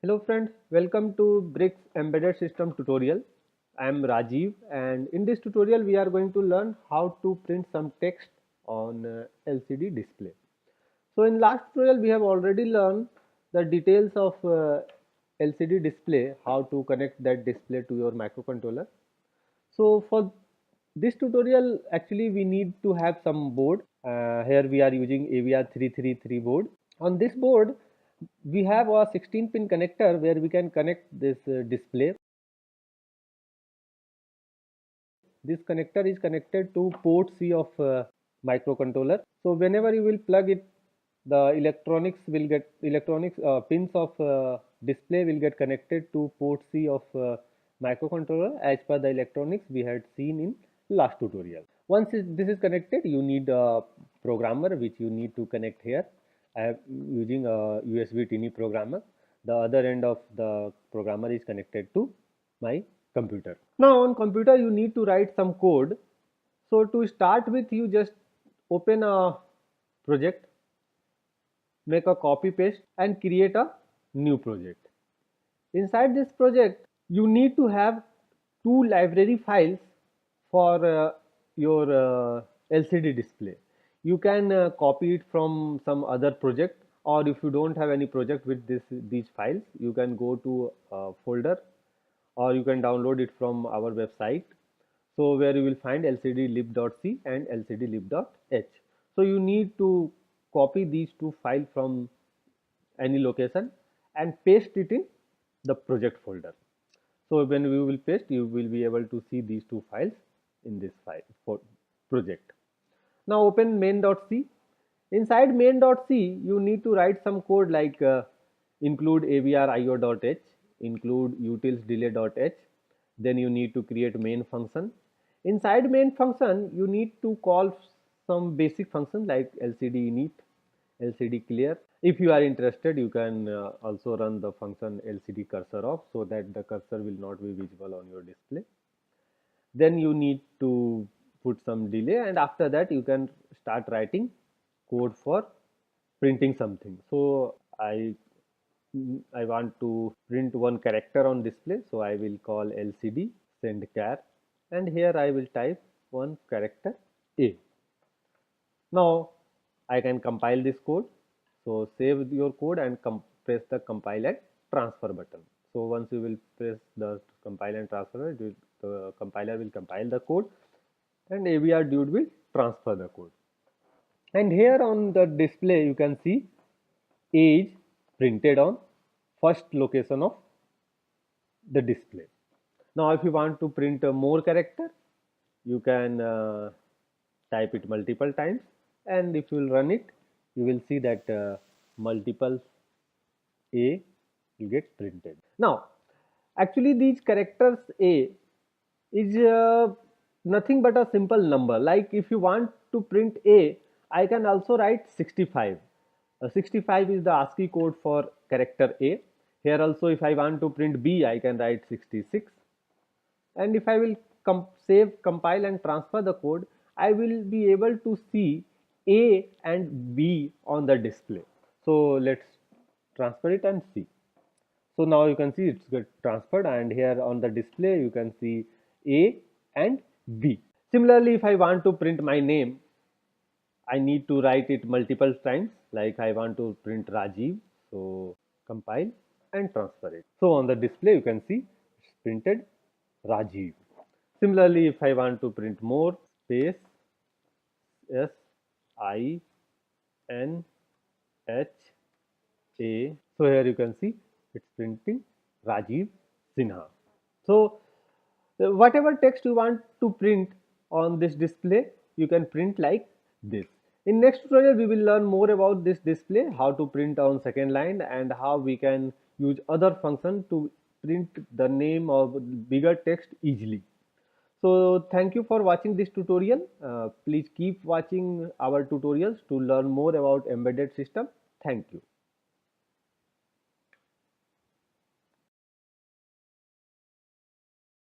Hello friends, welcome to Bricks Embedded System tutorial. I am Rajiv and in this tutorial we are going to learn how to print some text on LCD display. So in last tutorial we have already learned the details of LCD display, how to connect that display to your microcontroller. So for this tutorial actually we need to have some board. Here we are using AVR333 board. On this board we have a 16 pin connector where we can connect this display. This connector is connected to port C of microcontroller. So whenever you will plug it, the electronics pins of display will get connected to port C of microcontroller as per the electronics we had seen in last tutorial. Once this is connected, you need a programmer which you need to connect here. I am using a USB Tiny programmer. The other end of the programmer is connected to my computer. Now on computer you need to write some code. So to start with, you just open a project, make a copy paste and create a new project. Inside this project you need to have two library files for your LCD display. You can copy it from some other project, or if you don't have any project with these files, you can go to a folder or you can download it from our website. So where you will find lcdlib.c and lcdlib.h. So you need to copy these two files from any location and paste it in the project folder. So when we will paste, you will be able to see these two files in this file for project. Now open main.c. Inside main.c you need to write some code like include avrio.h, include utils then you need to create main function. Inside main function you need to call some basic function like lcd init, lcd clear. If you are interested, you can also run the function lcd cursor off so that the cursor will not be visible on your display. Then you need to put some delay, and after that you can start writing code for printing something. So I want to print one character on display, so I will call lcd send char, and here I will type one character a. Now I can compile this code. So save your code and press the compile and transfer button. So once you will press the compile and transfer, the compiler will compile the code and AVR dude will transfer the code. And here on the display you can see A is printed on first location of the display. Now if you want to print a more character, you can type it multiple times, and if you will run it, you will see that multiple A will get printed. Now actually these characters A is nothing but a simple number. Like if you want to print A, I can also write 65. 65 is the ASCII code for character A. Here also if I want to print B, I can write 66. And if I will save, compile and transfer the code, I will be able to see A and B on the display. So let's transfer it and see. So now you can see it's get transferred, and here on the display you can see A and B. Similarly, if I want to print my name, I need to write it multiple times, like I want to print Rajiv. So compile and transfer it. So on the display you can see it's printed Rajiv. Similarly, if I want to print more, space S I N H A. So here you can see it's printing Rajiv Sinha. So whatever text you want to print on this display, you can print like this. In next tutorial we will learn more about this display, how to print on second line and how we can use other function to print the name of bigger text easily. So thank you for watching this tutorial. Please keep watching our tutorials to learn more about embedded system. Thank you.